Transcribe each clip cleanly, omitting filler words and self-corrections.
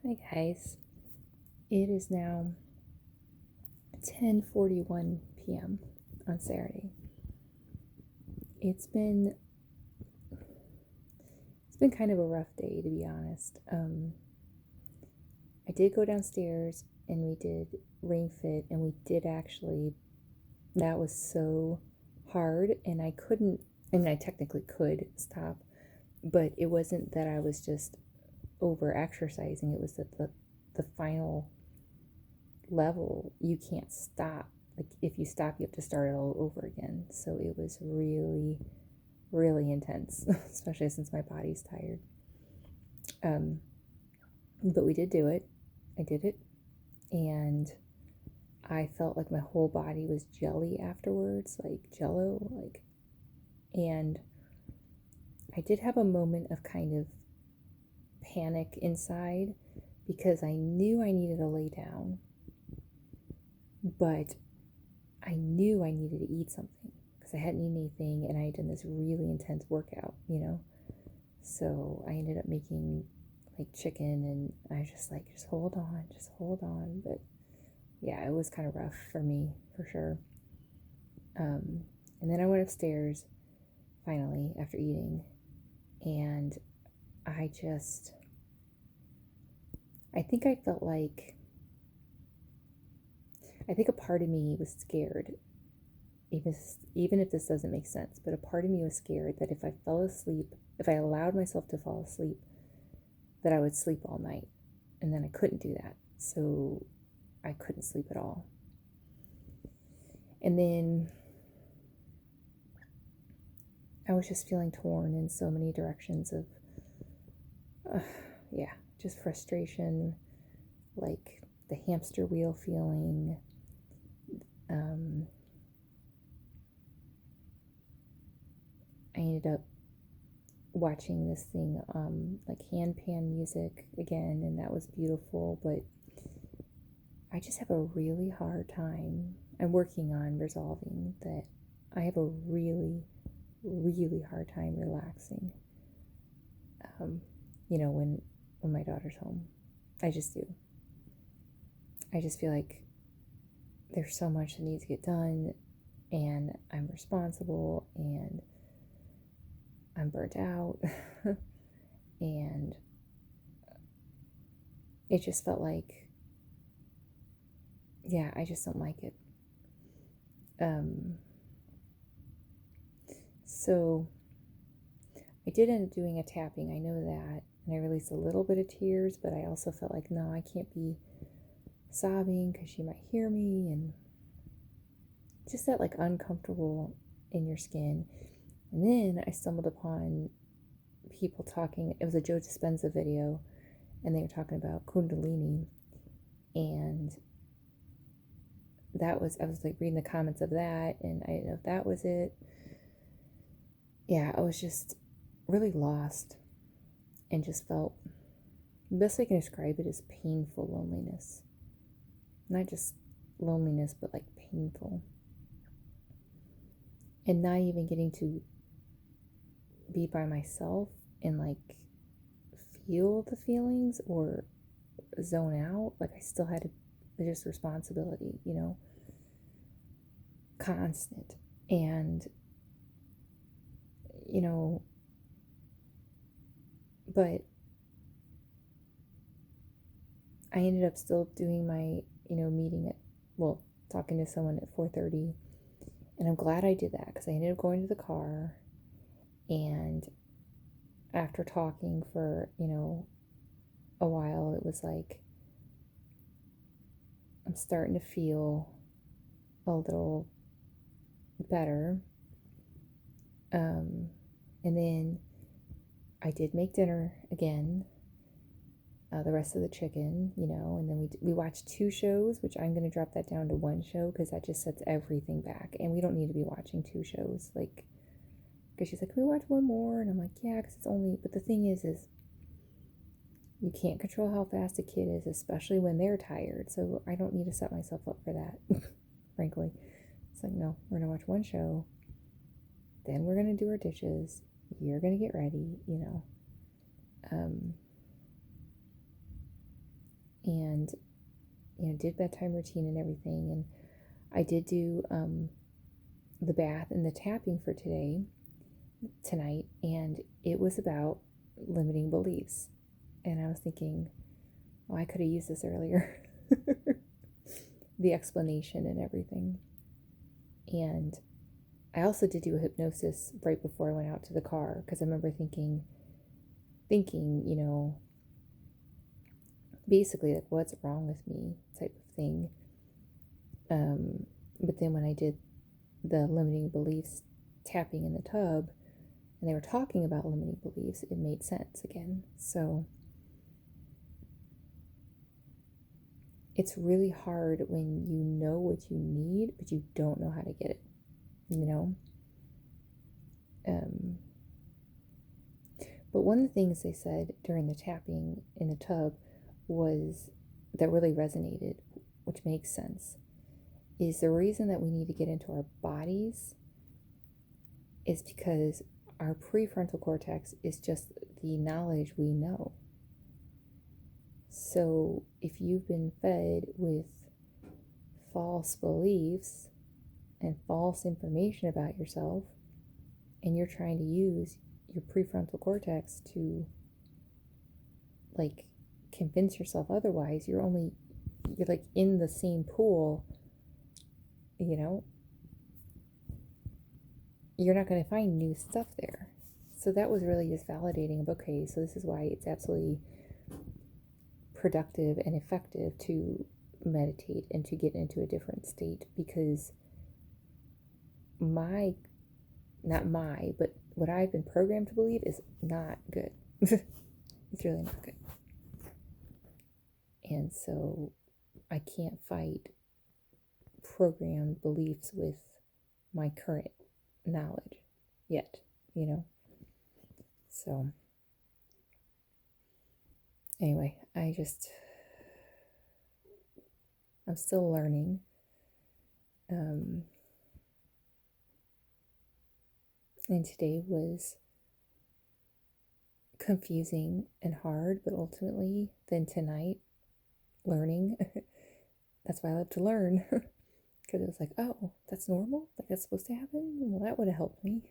Hi guys. It is now 10:41 p.m. on Saturday. It's been kind of a rough day, to be honest. I did go downstairs and we did Ring Fit, and we did actually. That was so hard, and I couldn't. I mean, I technically could stop, but it wasn't that I was just over exercising. It was that the final level, you can't stop. Like, if you stop, you have to start it all over again. So it was really, really intense, especially since my body's tired. But we did do it. I did it. And I felt like my whole body was jelly afterwards, like jello. And I did have a moment of kind of panic inside because I knew I needed to lay down, but I knew I needed to eat something because I hadn't eaten anything and I had done this really intense workout. So I ended up making like chicken, and I was just like, just hold on. But yeah, it was kind of rough for me, for sure. And then I went upstairs finally after eating, and I think I felt like, I think a part of me was scared, even if this doesn't make sense, but a part of me was scared that if I fell asleep, if I allowed myself to fall asleep, that I would sleep all night. And then I couldn't do that. So I couldn't sleep at all. And then I was just feeling torn in so many directions of, just frustration, like the hamster wheel feeling. I ended up watching this thing, like hand pan music again, and that was beautiful, but I just have a really hard time. I'm working on resolving that. I have a really, really hard time relaxing. When my daughter's home, I just do. I just feel like there's so much that needs to get done, and I'm responsible, and I'm burnt out, and it just felt like, yeah, I just don't like it. So I did end up doing a tapping, I know that, and I released a little bit of tears, but I also felt like, no, I can't be sobbing because she might hear me, and just that like uncomfortable in your skin. And then I stumbled upon people talking. It was a Joe Dispenza video, and they were talking about Kundalini, and I was like reading the comments of that, and I didn't know if that was it. Yeah, I was just really lost, and just felt, the best I can describe it is painful loneliness. Not just loneliness, but like painful. And not even getting to be by myself and like feel the feelings or zone out. Like, I still had just responsibility, constant. And, you know, but I ended up still doing my, meeting talking to someone at 4:30. And I'm glad I did that because I ended up going to the car, and after talking for, a while, it was like, I'm starting to feel a little better. And then I did make dinner again, the rest of the chicken, and then we watched 2 shows, which I'm going to drop that down to 1 show because that just sets everything back, and we don't need to be watching 2 shows, like, because she's like, can we watch one more? And I'm like, yeah, because it's only, but the thing is you can't control how fast a kid is, especially when they're tired, so I don't need to set myself up for that, frankly. It's like, no, we're going to watch 1 show, then we're going to do our dishes, you're going to get ready, and, did bedtime routine and everything. And I did do the bath and the tapping for tonight, and it was about limiting beliefs. And I was thinking, oh, I could have used this earlier. The explanation and everything. And I also did do a hypnosis right before I went out to the car, because I remember thinking, basically like, what's wrong with me type of thing. But then when I did the limiting beliefs tapping in the tub, and they were talking about limiting beliefs, it made sense again. So it's really hard when you know what you need, but you don't know how to get it, But one of the things they said during the tapping in the tub was that really resonated, which makes sense, is the reason that we need to get into our bodies is because our prefrontal cortex is just the knowledge we know. So if you've been fed with false beliefs and false information about yourself, and you're trying to use your prefrontal cortex to like convince yourself otherwise, you're like in the same pool, you're not going to find new stuff there. So that was really just validating of, okay, so this is why it's absolutely productive and effective to meditate and to get into a different state, because but what I've been programmed to believe is not good. It's really not good. And so I can't fight programmed beliefs with my current knowledge yet, So anyway, I'm still learning. And today was confusing and hard, but ultimately then tonight, learning. That's why I love to learn. Because it was like, oh, that's normal? Like that's supposed to happen? Well, that would have helped me,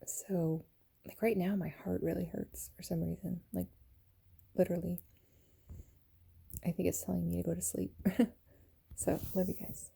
So like right now my heart really hurts for some reason. Like literally. I think it's telling me to go to sleep. So love you guys.